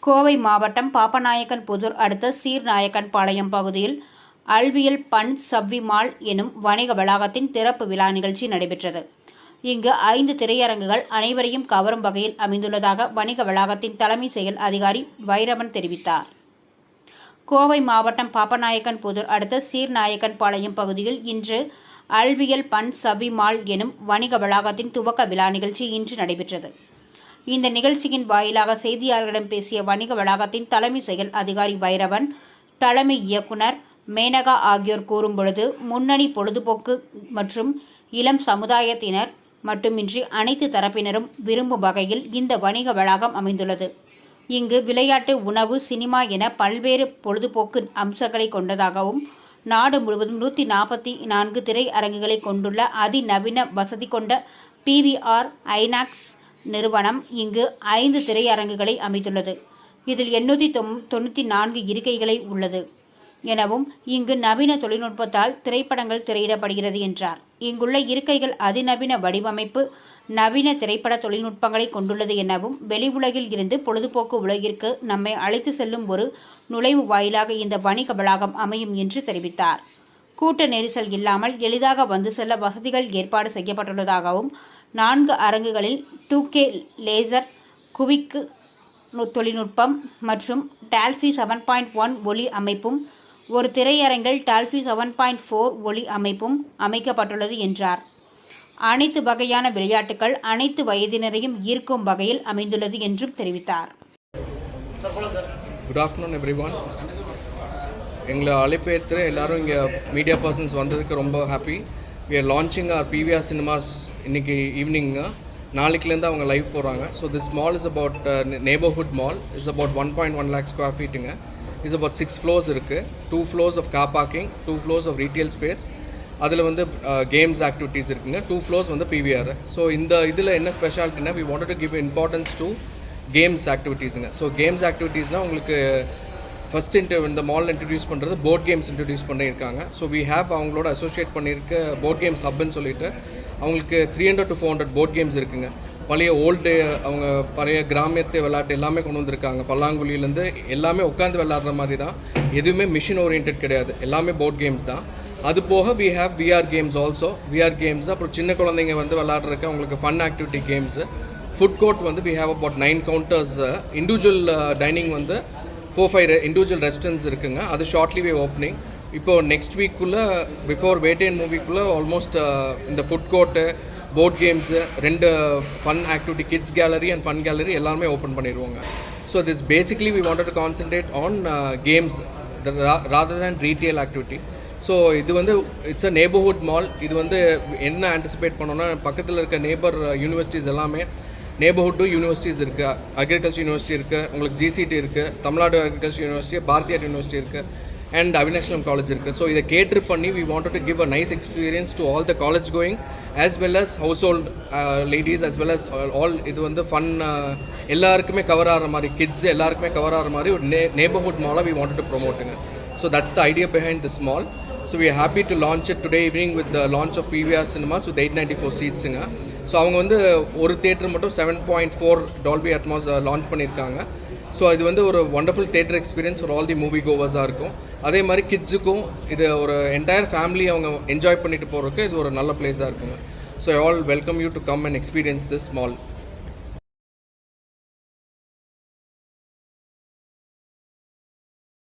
கோவை மாவட்டம் பாப்பநாயக்கன்புதூர் அடுத்த சீர்நாயக்கன்பாளையம் பகுதியில் அல்வியல் பன் சவ்வி மால் எனும் வணிக வளாகத்தின் திறப்பு விழா நிகழ்ச்சி நடைபெற்றது. இங்கு 5 திரையரங்குகள் அனைவரையும் கவரும் வகையில் அமைந்துள்ளதாக வணிக வளாகத்தின் தலைமை செயல் அதிகாரி வைரவன் தெரிவித்தார். கோவை மாவட்டம் பாப்பநாயக்கன்புதூர் அடுத்த சீர்நாயக்கன்பாளையம் பகுதியில் இன்று அல்வியல் பன் சவ்வி மால் எனும் வணிக வளாகத்தின் துவக்க விழா நிகழ்ச்சி இன்று நடைபெற்றது. இந்த நிகழ்ச்சியின் வாயிலாக செய்தியாளர்களிடம் பேசிய வணிக வளாகத்தின் தலைமை செயல் அதிகாரி வைரவன், தலைமை இயக்குனர் மேனகா ஆகியோர் கூறும்பொழுது, முன்னணி பொழுதுபோக்கு மற்றும் இளம் சமுதாயத்தினர் மட்டுமின்றி அனைத்து தரப்பினரும் விரும்பும் வகையில் இந்த வணிக வளாகம் அமைந்துள்ளது. இங்கு விளையாட்டு, உணவு, சினிமா என பல்வேறு பொழுதுபோக்கு அம்சங்களை கொண்டதாகவும், நாடு முழுவதும் 144 திரை அரங்குகளை கொண்டுள்ள அதிநவீன வசதி கொண்ட PVR ஐநாக்ஸ் நிறுவனம் இங்கு 5 திரையரங்குகளை அமைத்துள்ளது. இதில் 894 இருக்கைகளை உள்ளது எனவும், இங்கு நவீன தொழில்நுட்பத்தால் திரைப்படங்கள் திரையிடப்படுகிறது என்றார். இங்குள்ள இருக்கைகள் அதிநவீன வடிவமைப்பு, நவீன திரைப்பட தொழில்நுட்பங்களை கொண்டுள்ளது எனவும், வெளி உலகில் இருந்து பொழுதுபோக்கு உலகிற்கு நம்மை அழைத்து செல்லும் ஒரு நுழைவு வாயிலாக இந்த வணிக வளாகம் அமையும் என்று தெரிவித்தார். கூட்ட நெரிசல் இல்லாமல் எளிதாக வந்து செல்ல வசதிகள் ஏற்பாடு செய்யப்பட்டுள்ளதாகவும், 4 அரங்குகளில் 2K லேசர் குவிக்கு தொழில்நுட்பம் மற்றும் டால்பி 7.1 ஒலி அமைப்பும், ஒரு திரையரங்கில் டால்பி 7.4 ஒலி அமைப்பும் அமைக்கப்பட்டுள்ளது என்றார். அனைத்து வகையான விளையாட்டுகள் அனைத்து வயதினரையும் ஈர்க்கும் வகையில் அமைந்துள்ளது என்றும் தெரிவித்தார். Good afternoon everyone. எங்களை அழைப்பேற்று எல்லாரும் இங்கே மீடியா பர்சன்ஸ் வந்ததுக்கு ரொம்ப happy. We are launching our PVR cinemas இன்னைக்கு ஈவினிங்க. நாளைக்குலேருந்து அவங்க லைவ் போகிறாங்க. So this mall is about neighbourhood mall is about 1.1 lakh square ஃபீட்டுங்க. இஸ் அபவுட் 6 floors இருக்குது. 2 floors of car parking, 2 floors of retail space. அதில் வந்து games activities இருக்குங்க. 2 floors வந்து PVR. So இந்த இதில் என்ன ஸ்பெஷாலிட்டினா, we wanted to give importance to games ஆக்டிவிட்டீஸுங்க. ஸோ கேம்ஸ் ஆக்டிவிட்டீஸ்னால் உங்களுக்கு ஃபஸ்ட் இந்த மால் இன்ட்ரடியூஸ் பண்ணுறது போர்ட் கேம்ஸ் இன்ட்ரடியூஸ் பண்ணியிருக்காங்க. ஸோ வி ஹேவ் அவங்களோட அசோசியேட் பண்ணியிருக்க போர்ட் கேம்ஸ் ஹப்னு சொல்லிட்டு அவங்களுக்கு 300 to 400 போர்ட் கேம்ஸ் இருக்குங்க. பழைய ஓல்டு அவங்க பழைய கிராமியத்தை விளையாட்டு எல்லாமே கொண்டு வந்திருக்காங்க. பல்லாங்குழியிலேருந்து எல்லாமே உட்காந்து விளையாடுற மாதிரி தான், எதுவுமே மிஷின் ஓரியன்ட் கிடையாது, எல்லாமே போர்ட் கேம்ஸ் தான். அது போக we have VR games also. VR games அப்புறம் சின்ன குழந்தைங்க வந்து விளையாடுறதுக்கு அவங்களுக்கு fun activity games. Food court வந்து we have about 9 counters. Individual dining வந்து 4-5 இண்டிவிஜுவல் ரெஸ்டாரண்ட்ஸ் இருக்குங்க. அது ஷார்ட்லி வே ஓப்பனிங். இப்போது நெக்ஸ்ட் வீக்குள்ளே பிஃபோர் வேட்டையன் மூவிக்குள்ளே ஆல்மோஸ்ட் இந்த food court, board games, 2 fun activity, kids gallery and fun gallery எல்லாருமே ஓப்பன் பண்ணிடுவோங்க. So this basically we wanted to concentrate on games rather than retail activity. So இது வந்து it's a neighbourhood mall. இது வந்து என்ன anticipate பண்ணோன்னா, பக்கத்தில் இருக்க நெய்பர் யூனிவர்சிட்டிஸ் எல்லாமே நெய்பர்ஹுட் யூனிவர்சிட்டிஸ் இருக்குது. அக்ரிகல்ச்சர் யூனிவர்சிட்டி இருக்குது, உங்களுக்கு GCT இருக்குது, Tamil Nadu agriculture university, Bharathiyar university இருக்குது அண்ட் அவினாஷிலம் காலேஜ் இருக்குது. ஸோ இதை கேட்ரு பண்ணி we wanted to give a nice experience to all the college going as well as household ladies as well as all. இது வந்து fun எல்லாருக்குமே கவர் ஆகிற மாதிரி, கிட்ஸ் எல்லாருக்குமே கவர் ஆகிற மாதிரி ஒரு நெய்பர்ஹுட் மாலை we wanted to promoteங்க. So that's the idea behind this mall. So we are happy to launch it today evening with the launch of PVR cinemas with 894 seatsங்க. So அவங்க வந்து ஒரு தியேட்டர் மட்டும் 7.4 டால்பி அட்மாஸ் லான்ச் பண்ணியிருக்காங்க. So இது வந்து ஒரு wonderful theatre experience for all the movie கோவர்ஸாக இருக்கும். அதே மாதிரி கிட்ஸுக்கும் இது ஒரு என்டையர் ஃபேமிலி அவங்க என்ஜாய் பண்ணிட்டு போகிறதுக்கு இது ஒரு நல்ல பிளேஸாக இருக்குங்க. So I all welcome you to come and experience this mall.